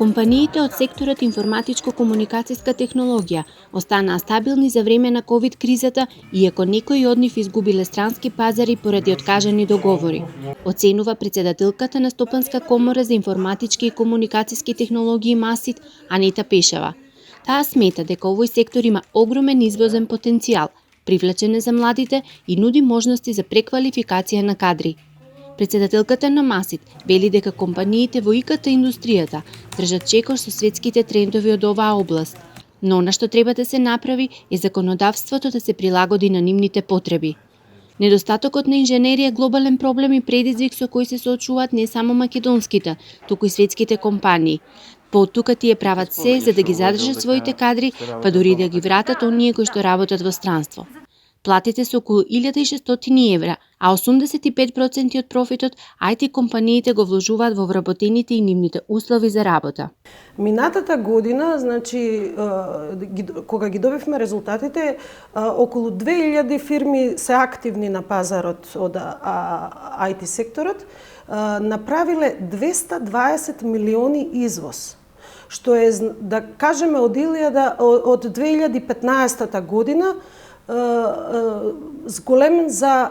Компаниите од секторот информатичко-комуникацијска технологија останаа стабилни за време на ковид кризата, иако некои од нив изгубиле странски пазари поради откажани договори, оценува претседателката на Стопанска комора за информатички и комуникацијски технологии МАСИТ, Анита Пешева. Таа смета дека овој сектор има огромен извозен потенцијал, привлечен е за младите и нуди можности за преквалификација на кадри. Претседателката на МАСИТ вели дека компаниите во ИКТ индустријата држат чекор со светските трендови од оваа област, но она што треба да се направи е законодавството да се прилагоди на нивните потреби. Недостатокот на инженерија е глобален проблем и предизвик со кој се соочуваат не само македонските, туку и светските компании. Поттука тие прават се за да ги задржат своите кадри, па дури да ги вратат оние кои што работат во странство. Платите се околу 1600 евра, а 85% од профитот IT компаниите го вложуваат во вработените и нивните услови за работа. Минатата година, значи, кога ги добивме резултатите, околу 2000 фирми се активни на пазарот од IT секторот, направиле 220 милиони извоз, што е, да кажеме, од 2015 година, зголемен за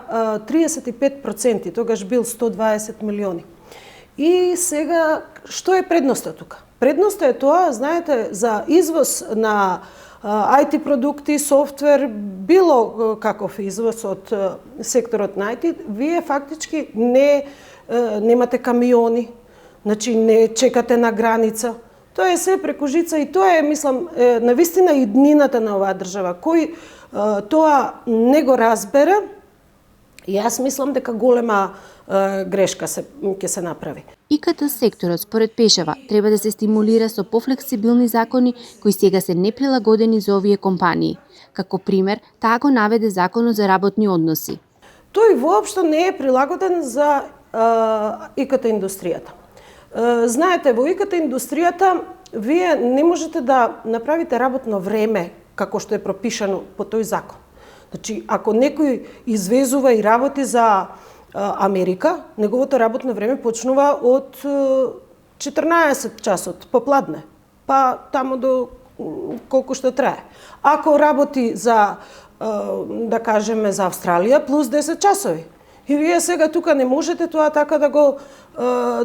35%, тогаш бил 120 милиони. И сега, што е предноста тука? Предноста е тоа, знаете, за извоз на IT продукти, софтвер, било каков извоз од секторот на IT, вие фактички немате камиони, значи не чекате на граница. Тоа е се преку жица и тоа е, мислам, навистина иднината на оваа држава, кој тоа не го разбере, и јас мислам дека голема грешка ќе се направи. ИКТ секторот, според Пешева, треба да се стимулира со пофлексибилни закони кои сега се неприлагодени за овие компании. Како пример, таа го наведе Законот за работни односи. Тој воопшто не е прилагоден за ИКТ индустријата. Знаете, во ИКТ индустријата вие не можете да направите работно време како што е пропишано по тој закон. Значи, ако некој извезува и работи за Америка, неговото работно време почнува од 14 часот попладне, па таму до колку што трае. Ако работи за, да кажеме, за Австралија, плюс 10 часови. И вие сега тука не можете тоа така да го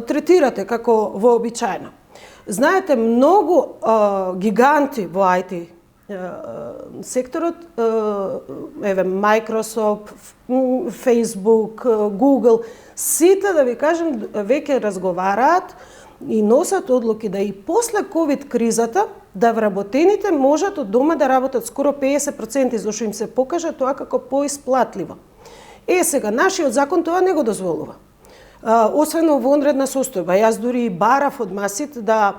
третирате како вообичаено. Знаете, многу гиганти во IT секторот, еве Microsoft, Facebook, Google, сите, да ви кажем, веќе разговараат и носат одлуки да и после ковид кризата да вработените можат од дома да работат скоро 50%, зашто им се покажа тоа како поисплатливо. Сега, нашиот закон тоа не го дозволува. Освен во вонредна состојба, јас дури и барав од МАСИТ да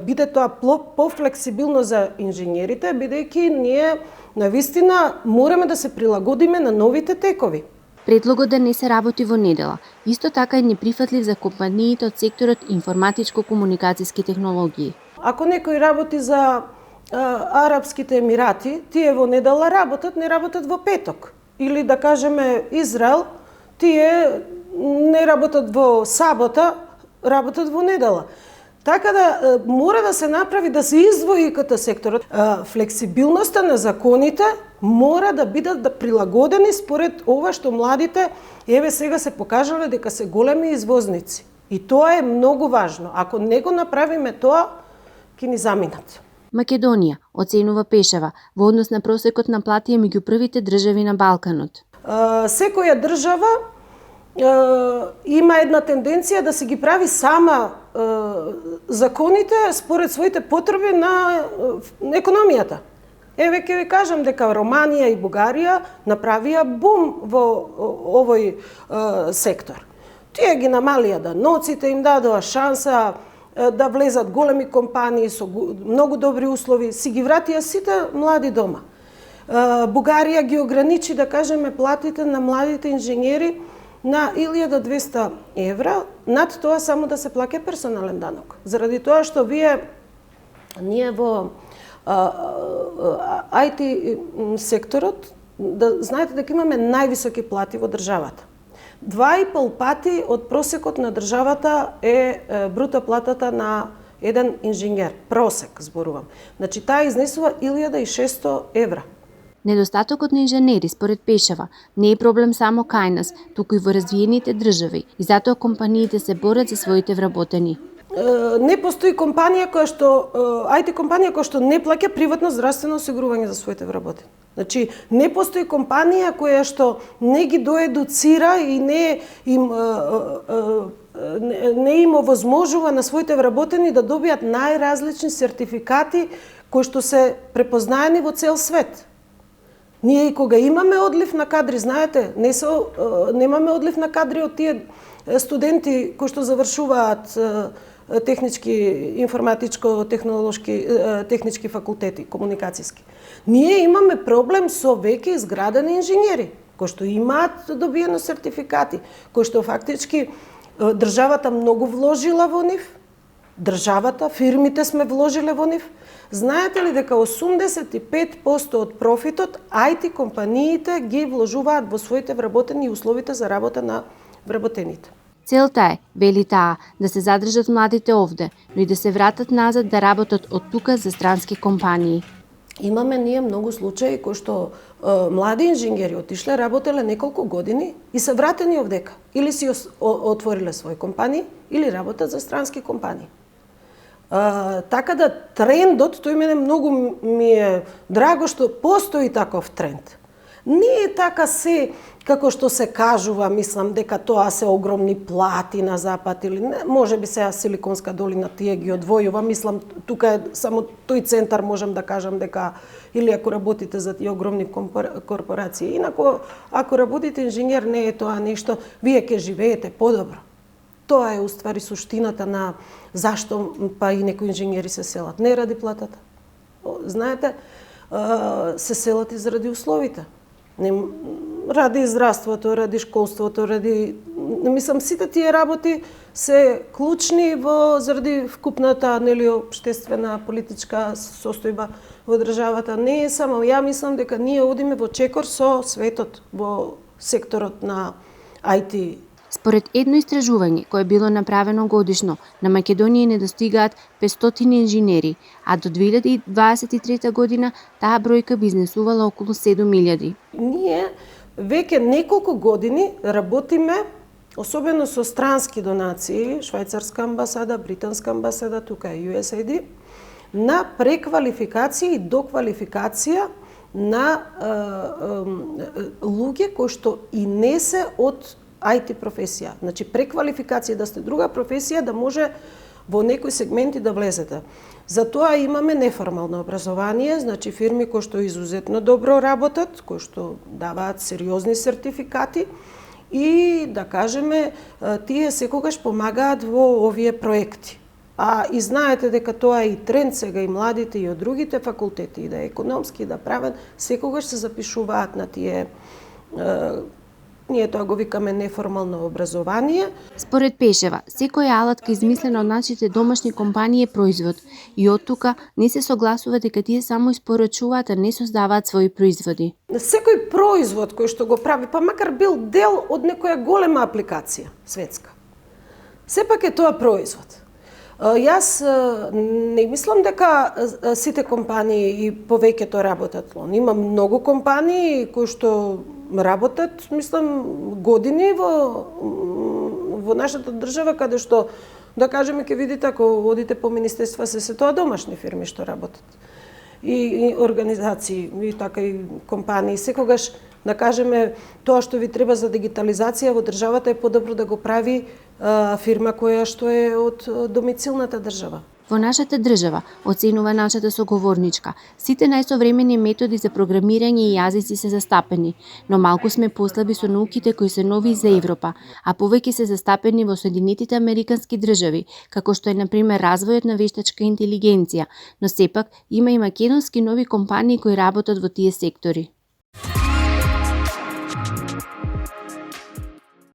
биде тоа пофлексибилно за инженерите, бидејќи ние навистина мораме да се прилагодиме на новите текови. Предлогот да не се работи во недела исто така е неприфатлив за компаниите од секторот информатичко-комуникацијски технологии. Ако некој работи за Арапските Емирати, тие во недела работат, не работат во петок. Или да кажеме Израел, тие не работат во сабота, работат во недела. Така да мора да се направи да се издвои ИКТ секторот. Флексибилноста на законите мора да бидат прилагодени според ова што младите еве сега се покажале дека се големи извозници. И тоа е многу важно. Ако не го направиме тоа, ќе ни заминат. Македонија, оценува Пешева, во однос на просекот на плати е меѓу првите држави на Балканот. Секоја држава има една тенденција да се ги прави сама законите според своите потреби на економијата. Еве ќе ви кажам дека Романија и Бугарија направија бум во овој сектор. Тие ги намалија даноците, им дадоа шанса да влезат големи компании со многу добри услови, си ги вратија сите млади дома. Бугарија ги ограничи, да кажеме, платите на младите инженери на 1200 евра, над тоа само да се плаќа персонален данок. Заради тоа што ние во IT секторот, знаете дека имаме највисоки плати во државата. 2,5 пати од просекот на државата е бруто платата на еден инженер, просек зборувам. Значи таа изнесува 1600 евра. Недостатокот на инженери, според Пешева, не е проблем само кај нас, туку и во развиените држави, и затоа компаниите се борат за своите вработени. Не постои компанија која што IT компанија која што не плаќа приватно здравствено осигурување за своите вработени. Значи не постои компанија која што не ги доедуцира и не им овозможува на своите вработени да добијат најразлични сертификати кои што се препознаени во цел свет. Ние и кога имаме одлив на кадри, знаете, немаме одлив на кадри од тие студенти кои што завршуваат технички, информатичко-технолошки, технички факултети, комуникацијски. Ние имаме проблем со веќе изградени инженери, кои што имаат добиено сертификати, кои што фактички државата многу вложила во нив, државата, фирмите сме вложиле во нив. Знаете ли дека 85% од профитот IT компаниите ги вложуваат во своите вработени и условите за работа на вработените? Целта е, вели таа, да се задржат младите овде, но и да се вратат назад да работат од тука за странски компании. Имаме ние многу случаи кои што млади инженери отишле, работеле неколку години и се вратени овдека. Или си отвориле своји компании, или работат за странски компании. Така да трендот, тој мене многу ми е драго што постои таков тренд. Не е така се како што се кажува, мислам дека тоа се огромни плати на запад или не, може би сега Силиконска долина тие ги одвојува, мислам тука е само тој центар можам да кажам дека или ако работите за тие огромни корпорации, инаку ако работите инженер не е тоа нешто, вие ќе живеете подобро. Тоа е уствари суштината на зашто па и некои инженери се селат. Не ради платата. Знаете, се селат и заради условите. Ради здравството, ради школството, мислам сите тие работи се клучни заради вкупната општествена политичка состојба во државата. Не е само, ја мислам дека ние одиме во чекор со светот во секторот на IT. Според едно истражување кое било направено годишно, на Македонија недостигаат 500 инженери, а до 2023 година таа бројка би изнесувала околу 7000. Ние веќе неколку години работиме, особено со странски донации, швајцарска амбасада, британска амбасада, тука е USAID, на преквалификација и доквалификација на луѓе кои што и не се од IT професија. Значи преквалификација да сте друга професија да може во некои сегменти да влезете. Затоа имаме неформално образование, значи фирми кои што изузетно добро работат, кои што даваат сериозни сертификати и да кажеме тие секогаш помагаат во овие проекти. И знаете дека тоа е и тренд сега и младите и од другите факултети, и да е економски, и да правен, секогаш се запишуваат на тие ние тоа го викаме неформално образование. Според Пешева, секоја алатка измислена од нашите домашни компании е производ и од тука не се согласува дека тие само испорачуваат, а не создаваат своји производи. Секој производ кој што го прави, па макар бил дел од некоја голема апликација светска, сепак е тоа производ. Јас не мислам дека сите компании и повеќето работат лон. Има многу компании кои што работат, мислам, години во нашата држава, каде што, да кажеме, ќе видите, ако одите по министерства, се тоа домашни фирми што работат. И организации, и така и компании. Секогаш, да кажеме, тоа што ви треба за дигитализација во државата е подобро да го прави фирма која што е од домицилната држава. Во нашата држава, оценува нашата соговорничка, сите најсовремени методи за програмирање и јазици се застапени, но малку сме послаби со науките кои се нови за Европа, а повеќе се застапени во Соединетите Американски држави, како што е на пример развојот на вештачка интелигенција, но сепак има и македонски нови компании кои работат во тие сектори.